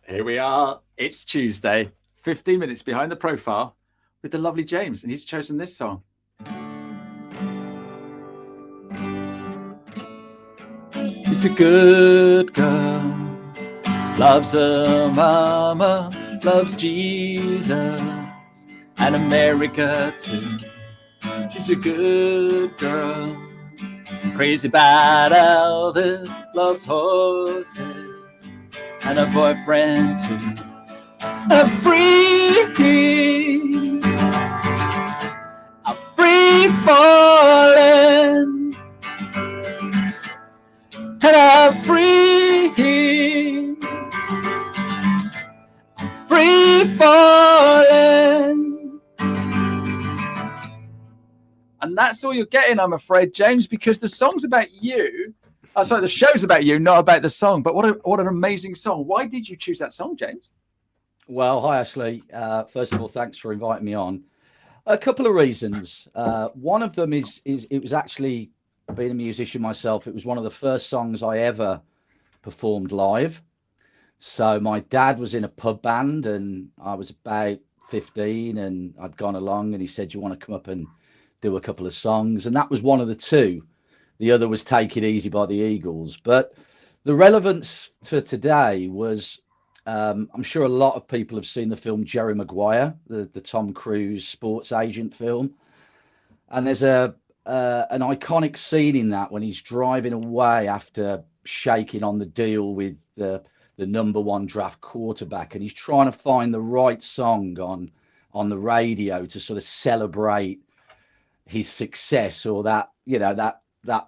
Here we are. It's Tuesday, 15 minutes behind the profile with the lovely James, and he's chosen this song. It's a good girl, loves her mama, loves Jesus and America too. She's a good girl, crazy about Elvis, loves horses and a boyfriend too. A free falling, and a free falling. And that's all you're getting, I'm afraid, James, because the song's about you. The show's about you, not about the song. But what an amazing song. Why did you choose that song, James? Well, hi, Ashley. First of all, thanks for inviting me on. A couple of reasons. One of them is it was actually, being a musician myself, it was one of the first songs I ever performed live. So my dad was in a pub band and I was about 15 and I'd gone along and he said, "You want to come up and do a couple of songs?" And that was one of the two. The other was "Take It Easy" by the Eagles. But the relevance to today was, I'm sure a lot of people have seen the film Jerry Maguire, the Tom Cruise sports agent film. And there's an iconic scene in that when he's driving away after shaking on the deal with the number one draft quarterback, and he's trying to find the right song on the radio to sort of celebrate his success, or that that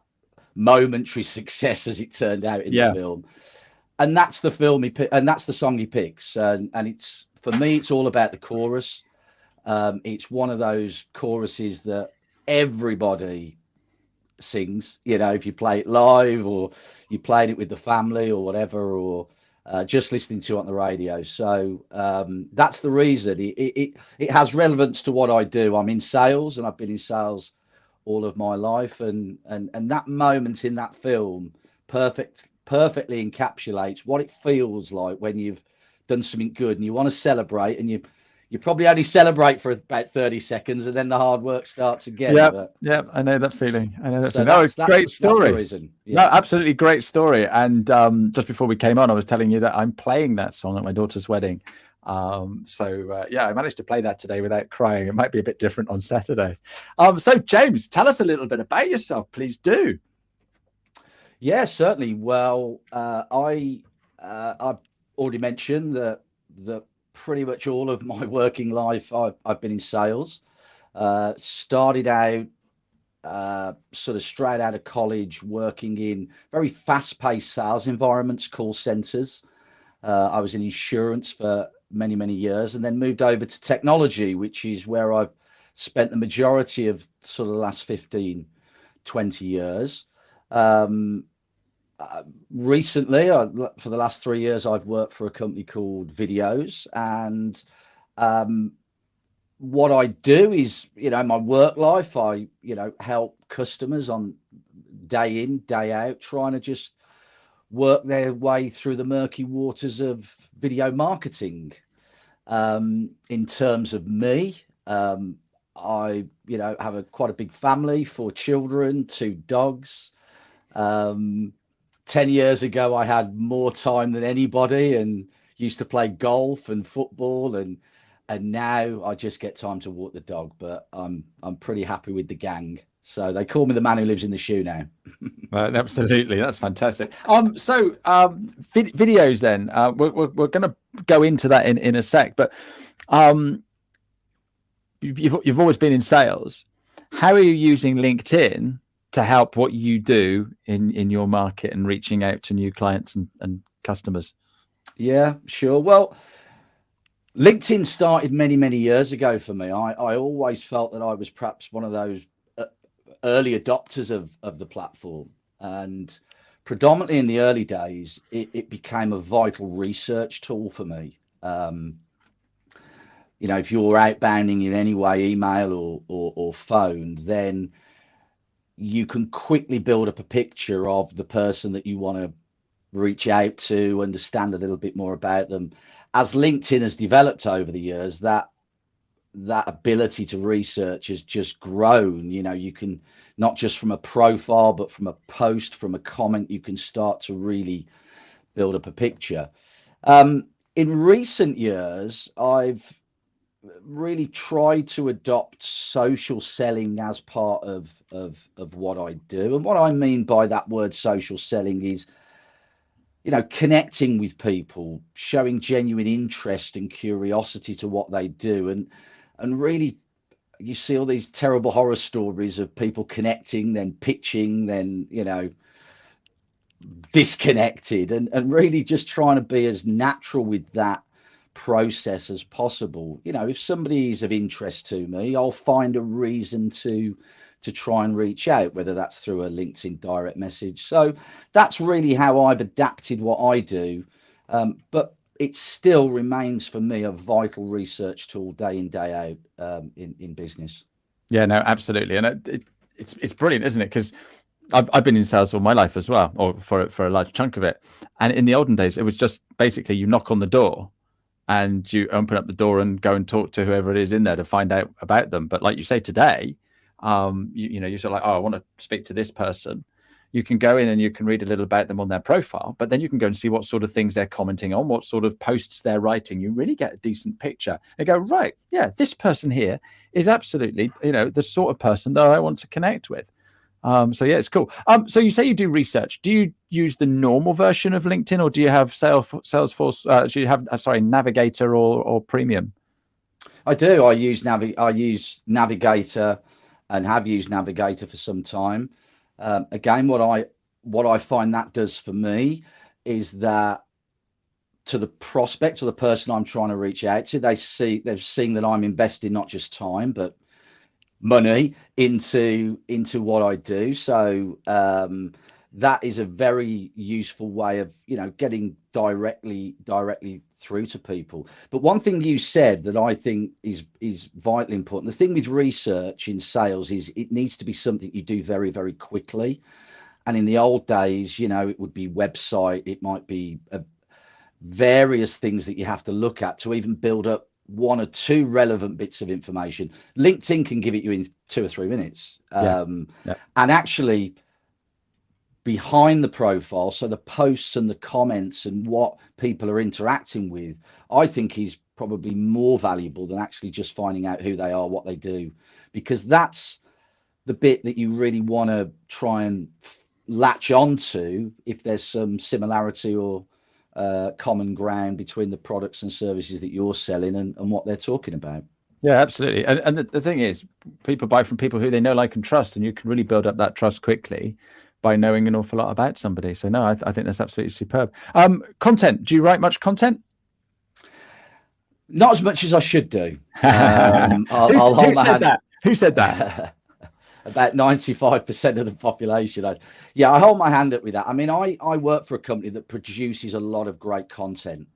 momentary success as it turned out in the film. And that's the film and that's the song he picks, and it's, for me, it's all about the chorus. It's one of those choruses that everybody sings, if you play it live or you played it with the family or whatever, or just listening to it on the radio. So that's the reason. It has relevance to what I do. I'm in sales and I've been in sales all of my life, and that moment in that film perfectly encapsulates what it feels like when you've done something good and you want to celebrate, and you probably only celebrate for about 30 seconds and then the hard work starts again. Yeah, I know that feeling. So That's great story. That's the reason. No, absolutely great story. And just before we came on, I was telling you that I'm playing that song at my daughter's wedding. I managed to play that today without crying. It might be a bit different on Saturday. So James, tell us a little bit about yourself, please do. Yeah, certainly. Well, I've already mentioned that pretty much all of my working life I've been in sales. Started out sort of straight out of college working in very fast-paced sales environments, call centers. I was in insurance for many years, and then moved over to technology, which is where I've spent the majority of sort of the last 15, 20 years. Recently, for the last 3 years, I've worked for a company called Viddyoze, and what I do is, my work life, I help customers on day in, day out, trying to just work their way through the murky waters of video marketing. In terms of me, I have quite a big family, 4 children, 2 dogs. 10 years ago, I had more time than anybody and used to play golf and football, and now I just get time to walk the dog. But I'm pretty happy with the gang. So they call me the man who lives in the shoe now. Absolutely, that's fantastic. Videos then. We're going to go into that in a sec. But you've always been in sales. How are you using LinkedIn to help what you do in your market and reaching out to new clients and customers? Yeah, sure. Well, LinkedIn started many years ago for me. I always felt that I was perhaps one of those early adopters of the platform, and predominantly in the early days, it became a vital research tool for me. If you're outbounding in any way, email or phone, then you can quickly build up a picture of the person that you want to reach out to, understand a little bit more about them. As LinkedIn has developed over the years, that ability to research has just grown. You know, you can, not just from a profile, but from a post, from a comment, you can start to really build up a picture. In recent years, I've really tried to adopt social selling as part of what I do. And what I mean by that word social selling is, you know, connecting with people, showing genuine interest and curiosity to what they do. And really, you see all these terrible horror stories of people connecting, then pitching, then, you know, disconnected, and really just trying to be as natural with that process as possible. You know, if somebody is of interest to me, I'll find a reason to try and reach out, whether that's through a LinkedIn direct message. So that's really how I've adapted what I do. But it still remains for me a vital research tool day in, day out, in business. Yeah, no, absolutely. And it's brilliant, isn't it? Because I've been in sales all my life as well, or for a large chunk of it. And in the olden days, it was just basically you knock on the door and you open up the door and go and talk to whoever it is in there to find out about them. But like you say today, you know, you're sort of like, oh, I want to speak to this person. You can go in and you can read a little about them on their profile, but then you can go and see what sort of things they're commenting on, what sort of posts they're writing. You really get a decent picture and go, right, yeah, this person here is absolutely, you know, the sort of person that I want to connect with. So yeah, it's cool. So you say you do research. Do you use the normal version of LinkedIn, or do you have Salesforce? Do you have Navigator or Premium? I do. I use Navigator, and have used Navigator for some time. Again, what I find that does for me is that to the prospect or the person I'm trying to reach out to, they've seen that I'm investing not just time but money into what I do. So that is a very useful way of, you know, getting directly through to people. But one thing you said that I think is vitally important, the thing with research in sales is it needs to be something you do very, very quickly. And in the old days, you know, it would be website, it might be various things that you have to look at to even build up one or two relevant bits of information. LinkedIn can give it you in 2 or 3 minutes. And actually behind the profile, so the posts and the comments and what people are interacting with, I think is probably more valuable than actually just finding out who they are, what they do, because that's the bit that you really want to try and latch onto if there's some similarity or common ground between the products and services that you're selling and what they're talking about. Yeah, absolutely. And the thing is, people buy from people who they know, like, and trust, and you can really build up that trust quickly by knowing an awful lot about somebody. So no, I think that's absolutely superb. Content. Do you write much content? Not as much as I should do. Who said that? Who said that? About 95% of the population. I hold my hand up with that. I mean, I work for a company that produces a lot of great content.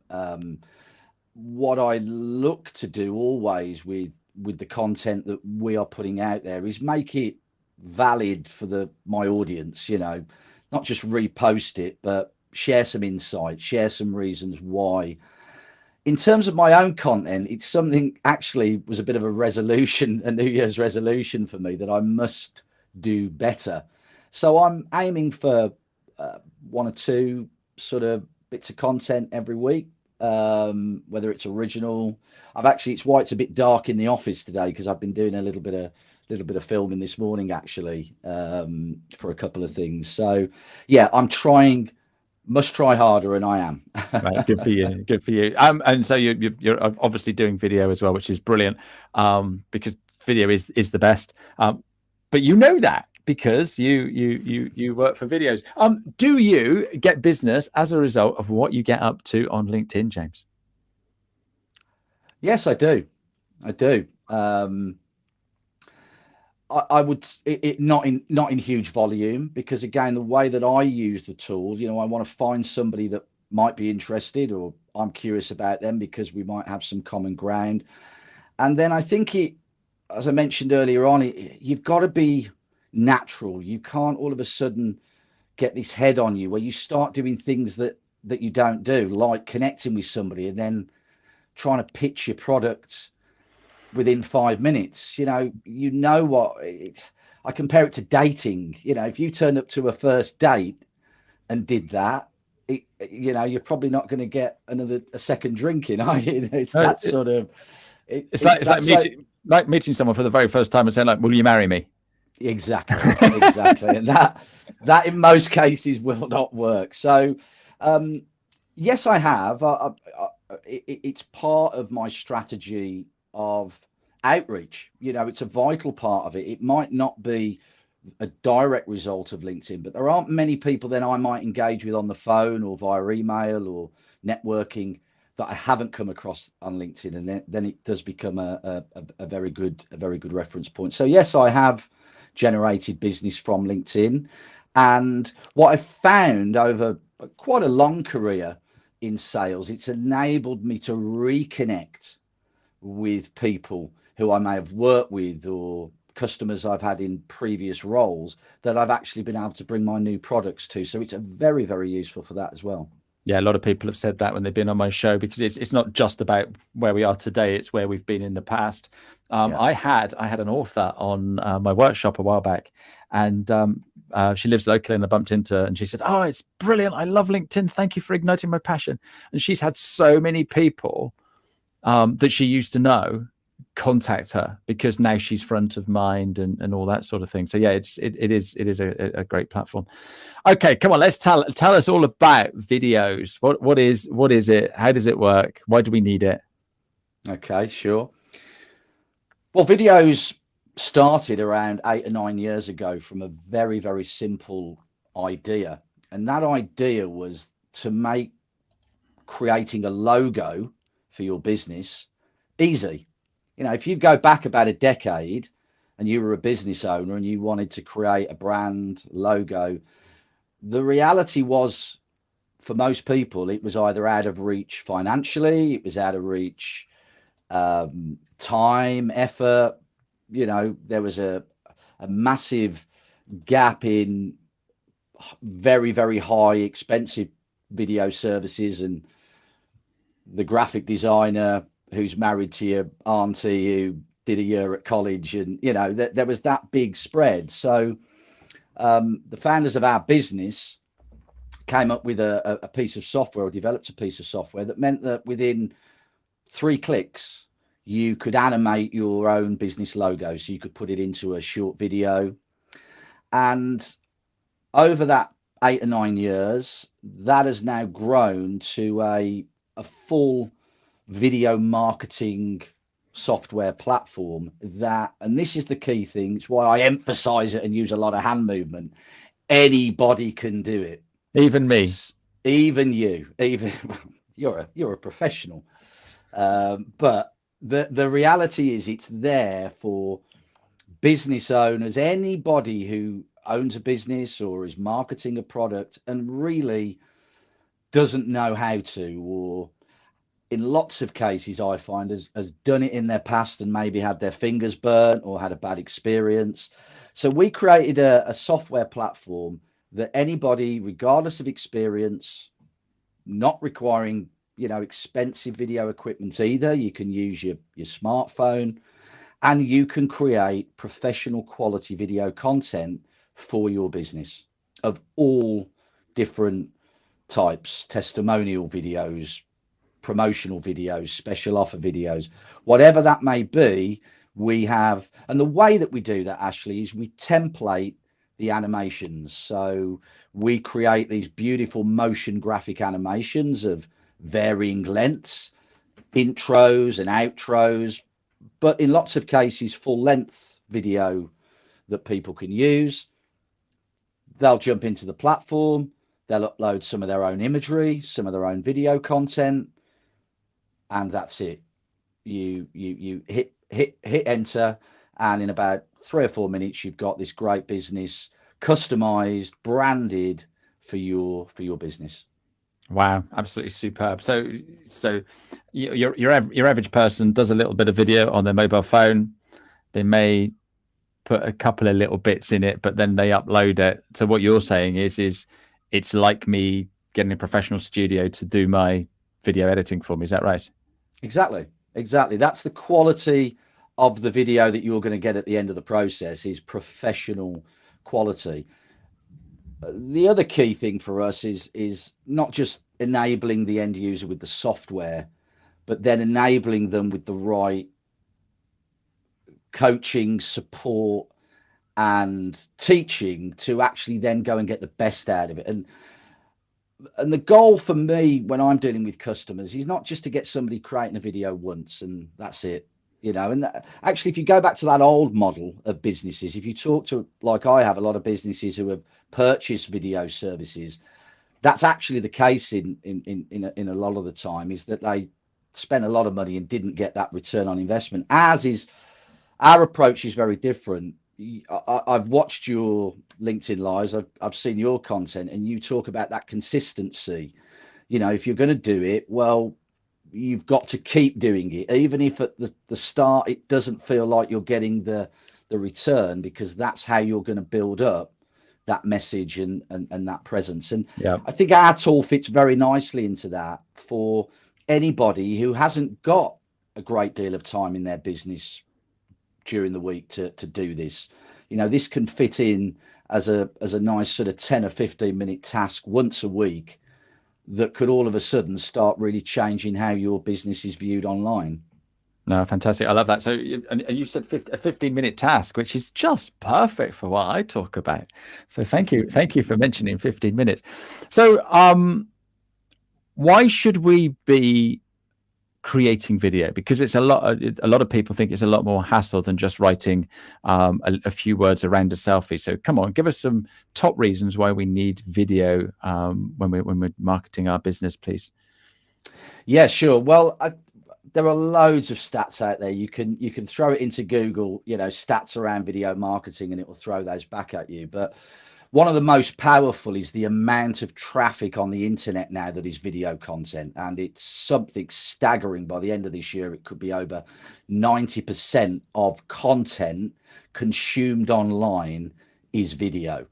What I look to do always with the content that we are putting out there is make it valid for my audience, you know, not just repost it, but share some insight, share some reasons why. In terms of my own content, it's something actually was a bit of a resolution, a New Year's resolution for me, that I must do better. So I'm aiming for 1 or 2 sort of bits of content every week, whether it's original. It's why it's a bit dark in the office today, because I've been doing a little bit of filming this morning, actually, for a couple of things. So yeah, must try harder, and I am. Right, good for you. Good for you. And so you're obviously doing video as well, which is brilliant, because video is the best. But you know that because you work for Viddyoze. Do you get business as a result of what you get up to on LinkedIn, James? Yes, I do. I would not in huge volume, because again, the way that I use the tool, you know, I want to find somebody that might be interested, or I'm curious about them because we might have some common ground. And then I think as I mentioned earlier on, you've got to be natural. You can't all of a sudden get this head on you where you start doing things that you don't do, like connecting with somebody and then trying to pitch your product within 5 minutes. I compare it to dating. If you turn up to a first date and did that, you're probably not going to get a second drink in, are you? It's that sort of. It's like meeting someone for the very first time and saying, like, "Will you marry me?" Exactly, and that in most cases will not work. So, yes, I have. It's part of my strategy of outreach. It's a vital part of it. It might not be a direct result of LinkedIn, but there aren't many people then I might engage with on the phone or via email or networking that I haven't come across on LinkedIn, and then it does become a very good reference point. So yes, I have generated business from LinkedIn, and what I've found over quite a long career in sales, it's enabled me to reconnect with people who I may have worked with or customers I've had in previous roles that I've actually been able to bring my new products to. So it's a very, very useful for that as well. Yeah, a lot of people have said that when they've been on my show, because it's not just about where we are today, it's where we've been in the past. I had an author on my workshop a while back, and she lives locally, and I bumped into her, and she said, "Oh, it's brilliant. I love LinkedIn. Thank you for igniting my passion." And she's had so many people that she used to know contact her because now she's front of mind and all that sort of thing. So yeah, it is a great platform. Okay, come on, let's tell us all about Viddyoze. What is it? How does it work? Why do we need it? Okay, sure. Well, Viddyoze started around 8 or 9 years ago from a very, very simple idea, and that idea was to make creating a logo for your business easy. If you go back about a decade and you were a business owner and you wanted to create a brand logo, the reality was for most people, it was either out of reach financially, it was out of reach time, effort. There was a massive gap in very, very high expensive video services, and the graphic designer who's married to your auntie who did a year at college, and there was that big spread. So the founders of our business came up with a piece of software, or developed a piece of software that meant that within 3 clicks you could animate your own business logo. So you could put it into a short video, and over that 8 or 9 years, that has now grown to a full video marketing software platform that, and this is the key thing, it's why I emphasize it and use a lot of hand movement, anybody can do it. Even me. Even you. Even you're a professional. But the reality is it's there for business owners, anybody who owns a business or is marketing a product and really doesn't know how to, or in lots of cases I find has done it in their past and maybe had their fingers burnt or had a bad experience. So we created a software platform that anybody, regardless of experience, not requiring expensive video equipment either, you can use your smartphone, and you can create professional quality video content for your business of all different types: testimonial videos, promotional videos, special offer videos, whatever that may be. We have, and the way that we do that, Ashley, is we template the animations. So we create these beautiful motion graphic animations of varying lengths, intros and outros, but in lots of cases full length video that people can use. They'll jump into the platform, they'll upload some of their own imagery, some of their own video content, and that's it. You hit enter, and in about 3 or 4 minutes you've got this great business customized, branded for your business. Wow, absolutely superb. So your average person does a little bit of video on their mobile phone. They may put a couple of little bits in it, but then they upload it. So what you're saying is it's like me getting a professional studio to do my video editing for me. Is that right? Exactly. That's the quality of the video that you're going to get at the end of the process, is professional quality. The other key thing for us is not just enabling the end user with the software, but then enabling them with the right coaching, support, and teaching to actually then go and get the best out of it. And the goal for me when I'm dealing with customers is not just to get somebody creating a video once and that's it, you know. And actually, if you go back to that old model of businesses, if you talk to, like I have, a lot of businesses who have purchased video services, that's actually the case in a lot of the time, is that they spent a lot of money and didn't get that return on investment. As is our approach is very different. I've watched your LinkedIn lives. I've seen your content, and you talk about that consistency. You know, if you're going to do it, well, you've got to keep doing it, even if at the start it doesn't feel like you're getting the return, because that's how you're going to build up that message and that presence. And yeah, I think our tool fits very nicely into that for anybody who hasn't got a great deal of time in their business during the week to do this. You know, this can fit in as a nice sort of 10 or 15 minute task once a week that could all of a sudden start really changing how your business is viewed online. No, fantastic. I love that. So, and you said a 15-minute task, which is just perfect for what I talk about. So thank you for mentioning 15 minutes. So why should we be creating video? Because it's a lot of people think it's a lot more hassle than just writing a few words around a selfie. So come on, give us some top reasons why we need video when we're marketing our business, please. Yeah, sure. Well, there are loads of stats out there. You can throw it into Google, you know, stats around video marketing, and it will throw those back at you. But one of the most powerful is the amount of traffic on the internet now that is video content, and it's something staggering. By the end of this year, it could be over 90% of content consumed online is video.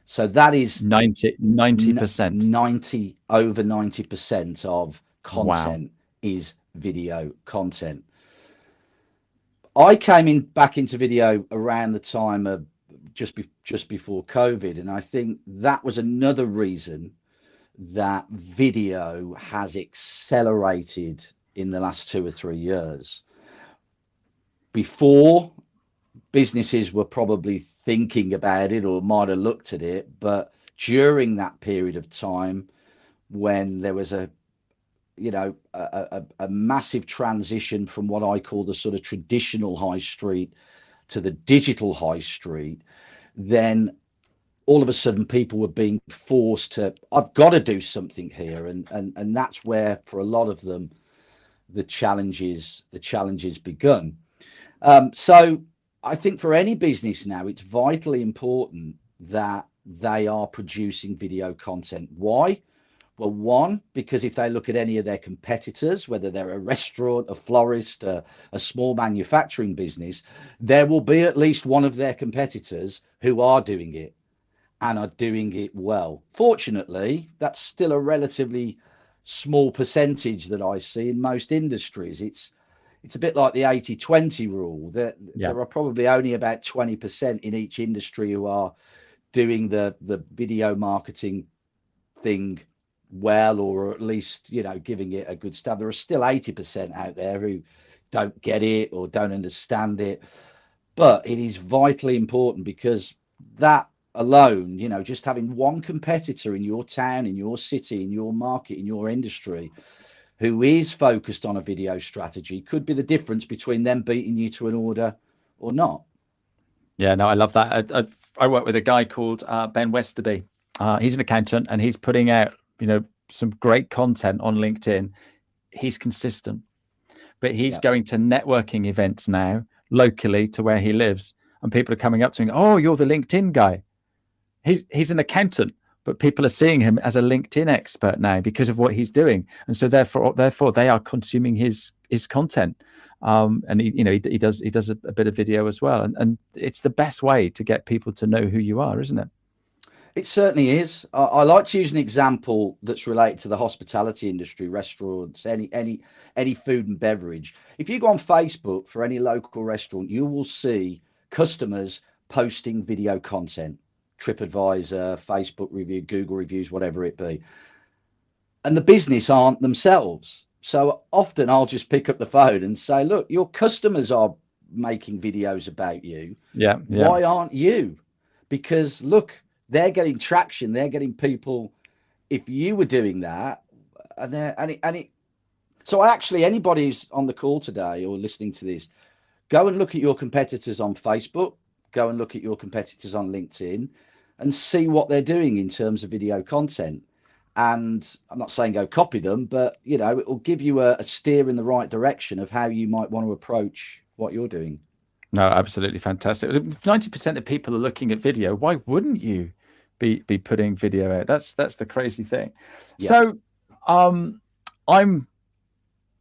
So that is 90%. 90 over 90% of content is video content. I came back into video around the time of just before COVID, and I think that was another reason that video has accelerated in the last 2 or 3 years. Before, businesses were probably thinking about it or might have looked at it, but during that period of time when there was a massive transition from what I call the sort of traditional high street to the digital high street, then all of a sudden people were being forced to, I've got to do something here. And that's where, for a lot of them, the challenges begun. So I think for any business now, it's vitally important that they are producing video content. Why? Well, one, because if they look at any of their competitors, whether they're a restaurant, a florist, a small manufacturing business, there will be at least one of their competitors who are doing it and are doing it well. Fortunately, that's still a relatively small percentage that I see in most industries. It's a bit like the 80-20 rule, that there are probably only about 20% in each industry who are doing the video marketing thing well, or at least, you know, giving it a good stab. There are still 80% out there who don't get it or don't understand it. But it is vitally important, because that alone, you know, just having one competitor in your town, in your city, in your market, in your industry, who is focused on a video strategy, could be the difference between them beating you to an order or not. Yeah, no, I love that. I work with a guy called Ben Westerby. He's an accountant, and he's putting out, you know, some great content on LinkedIn. He's consistent, but he's going to networking events now locally to where he lives, and people are coming up to him, oh, you're the LinkedIn guy. He's an accountant, but people are seeing him as a LinkedIn expert now because of what he's doing. And so therefore they are consuming his is content. And he does a bit of video as well, and it's the best way to get people to know who you are, isn't it? It certainly is. I like to use an example that's related to the hospitality industry, restaurants, any food and beverage. If you go on Facebook for any local restaurant, you will see customers posting video content, TripAdvisor, Facebook review, Google reviews, whatever it be. And the business aren't themselves. So often I'll just pick up the phone and say, look, your customers are making videos about you. Yeah. Why aren't you? Because look, they're getting traction, they're getting people. If you were doing that, so actually, anybody who's on the call today or listening to this, go and look at your competitors on Facebook, go and look at your competitors on LinkedIn, and see what they're doing in terms of video content. And I'm not saying go copy them, but it will give you a steer in the right direction of how you might want to approach what you're doing. No, absolutely fantastic. 90% of people are looking at video. Why wouldn't you be putting video out? That's the crazy thing. Yeah. So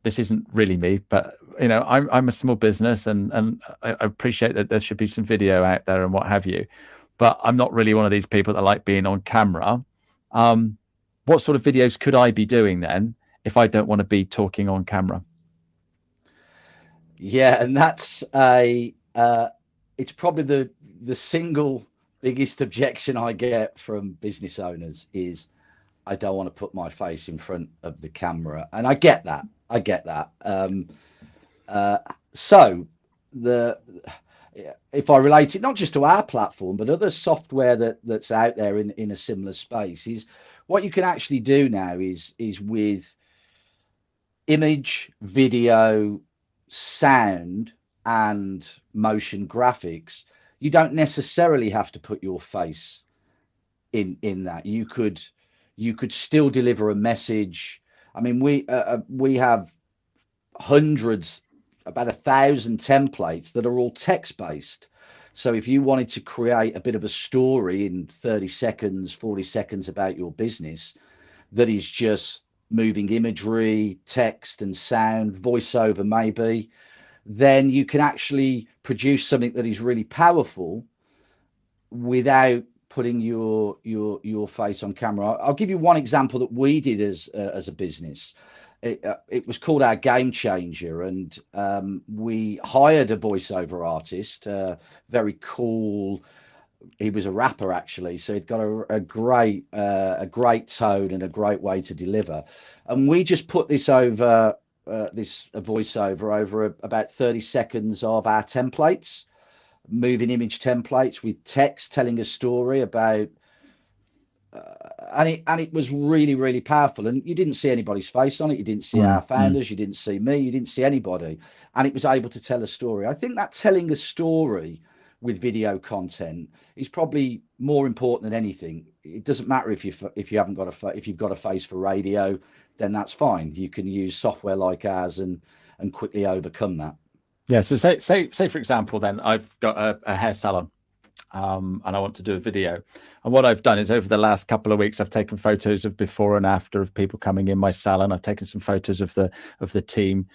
this isn't really me, but I'm a small business, and I appreciate that there should be some video out there and what have you, but I'm not really one of these people that like being on camera. What sort of videos could I be doing then if I don't want to be talking on camera? Yeah, and that's it's probably the single biggest objection I get from business owners is I don't want to put my face in front of the camera, and I get that. So if I relate it not just to our platform but other software that's out there in a similar space, is what you can actually do now is with image, video, sound and motion graphics, you don't necessarily have to put your face in that. You could still deliver a message. I mean, we have hundreds, about 1,000 templates that are all text based. So if you wanted to create a bit of a story in 30 seconds, 40 seconds about your business that is just moving imagery, text and sound, voiceover maybe, then you can actually produce something that is really powerful without putting your face on camera. I'll give you one example that we did as a business. It was called our Game Changer, and we hired a voiceover artist, very cool. He was a rapper actually, so he'd got a great tone and a great way to deliver. And we just put this over a voiceover over about 30 seconds of our templates, moving image templates with text telling a story about. And it was really, really powerful. And you didn't see anybody's face on it. You didn't see our founders. You didn't see me. You didn't see anybody. And it was able to tell a story. I think that telling a story with video content is probably more important than anything. It doesn't matter if you haven't got if you've got a face for radio, then that's fine. You can use software like ours and quickly overcome that. Yeah. So say for example, then I've got a hair salon. And I want to do a video. And what I've done is over the last couple of weeks, I've taken photos of before and after of people coming in my salon. I've taken some photos of the team,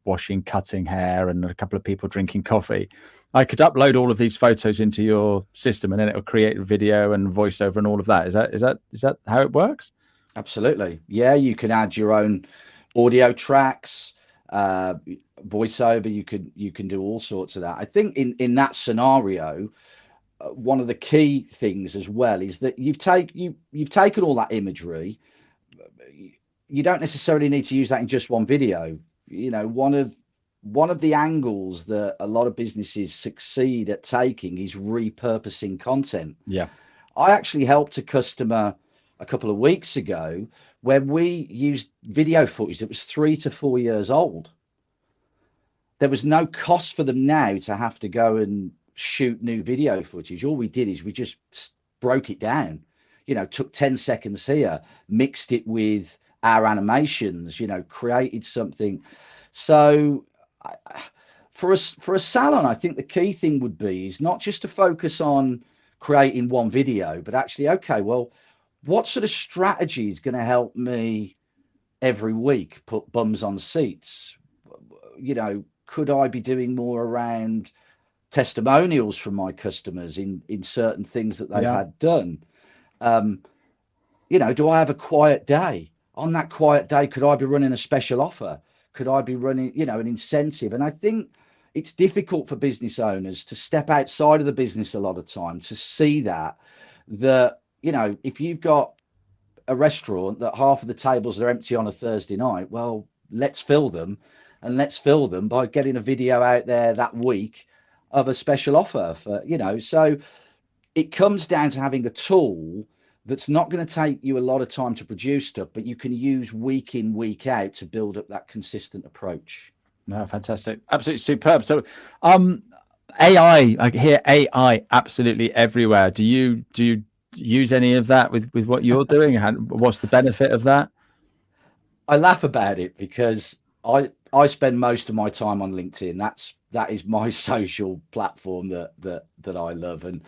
washing, cutting hair, and a couple of people drinking coffee. I could upload all of these photos into your system, and then it will create a video and voiceover and all of that. Is that how it works? Absolutely. Yeah, you can add your own audio tracks, voiceover. You can do all sorts of that. I think in that scenario, one of the key things as well is that you've taken all that imagery. You don't necessarily need to use that in just one video. One of the angles that a lot of businesses succeed at taking is repurposing content. Yeah. I actually helped a customer a couple of weeks ago where we used video footage that was 3 to 4 years old. There was no cost for them now to have to go and shoot new video footage. All we did is we just broke it down, took 10 seconds here, mixed it with our animations, created something. So for a salon, I think the key thing would be is not just to focus on creating one video, but actually, okay, well, what sort of strategy is going to help me every week put bums on seats? could I be doing more around testimonials from my customers in certain things that they've had done? Do I have a quiet day? On that quiet day, could I be running a special offer? Could I be running, an incentive? And I think it's difficult for business owners to step outside of the business a lot of time to see that, if you've got a restaurant that half of the tables are empty on a Thursday night, well, let's fill them, and let's fill them by getting a video out there that week of a special offer for, so it comes down to having a tool that's not going to take you a lot of time to produce stuff, but you can use week in, week out to build up that consistent approach. No, fantastic. Absolutely superb. So AI, I hear AI absolutely everywhere. Do you use any of that with what you're doing? What's the benefit of that? I laugh about it because I spend most of my time on LinkedIn. That is my social platform that I love, and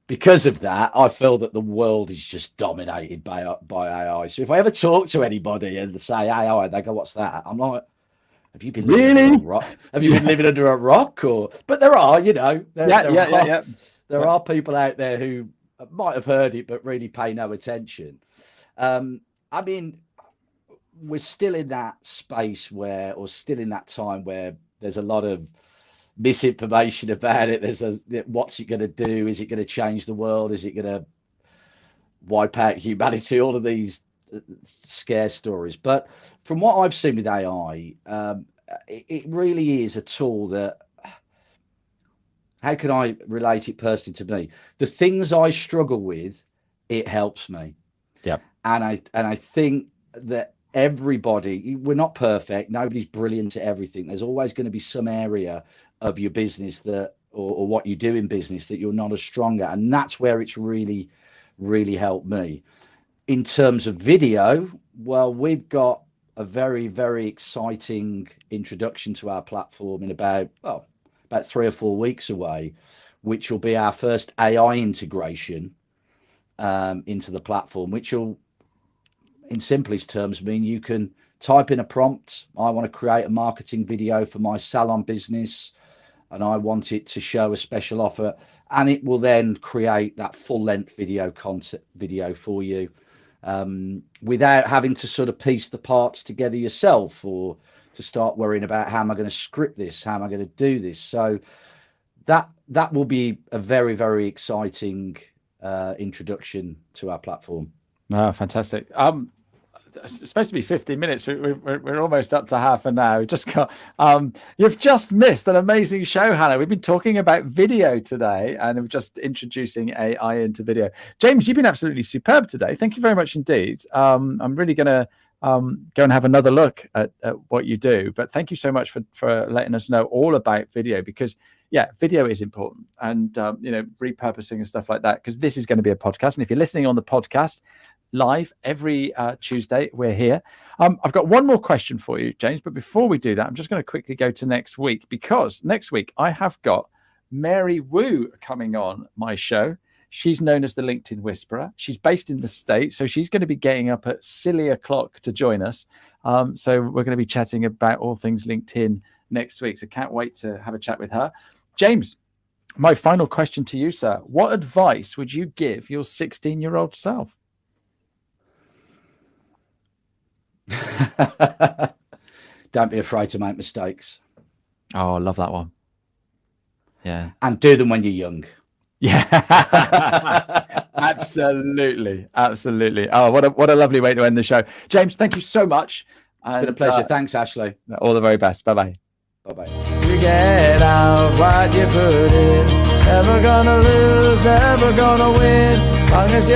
because of that, I feel that the world is just dominated by AI. So if I ever talk to anybody and they say AI, they go, "What's that?" I'm like, "Have you been living under a rock? Have you been living under a rock?" But there are, there are people out there who might have heard it but really pay no attention. We're still in that space still in that time where there's a lot of misinformation about it. What's it going to do? Is it going to change the world? Is it going to wipe out humanity? All of these scare stories. But from what I've seen with AI, it really is a tool that, how can I relate it personally to me? The things I struggle with, it helps me. Yeah. And I think that we're not perfect. Nobody's brilliant at everything. There's always going to be some area of your business or what you do in business that you're not as strong at. And that's where it's really, really helped me. In terms of video, well, we've got a very, very exciting introduction to our platform in about 3 or 4 weeks away, which will be our first AI integration into the platform, which will, in simplest terms, mean you can type in a prompt. I want to create a marketing video for my salon business, and I want it to show a special offer, and it will then create that full-length video for you, without having to sort of piece the parts together yourself or to start worrying about how am I going to script this, how am I going to do this. So that will be a very, very exciting introduction to our platform. Oh, fantastic. It's supposed to be 15 minutes. We're almost up to half an hour. You've just missed an amazing show, Hannah. We've been talking about video today, and we're just introducing AI into video. James, you've been absolutely superb today. Thank you very much indeed. I'm really going to go and have another look at what you do. But thank you so much for letting us know all about video, because video is important, and repurposing and stuff like that, because this is going to be a podcast. And if you're listening on the podcast live every Tuesday, we're here. I've got one more question for you, James, but before we do that, I'm just going to quickly go to next week, because next week I have got Mary Wu coming on my show. She's known as the LinkedIn Whisperer. She's based in the States, so she's going to be getting up at silly o'clock to join us. So we're going to be chatting about all things LinkedIn next week. So can't wait to have a chat with her. James, my final question to you, sir. What advice would you give your 16-year-old self? Don't be afraid to make mistakes. Oh, I love that one. Yeah. And do them when you're young. Yeah. Absolutely. Oh, what a lovely way to end the show. James, thank you so much. It's been a pleasure. Thanks, Ashley. All the very best. Bye-bye. Bye-bye. You get out what you put in. Never gonna lose, never gonna win. Long as you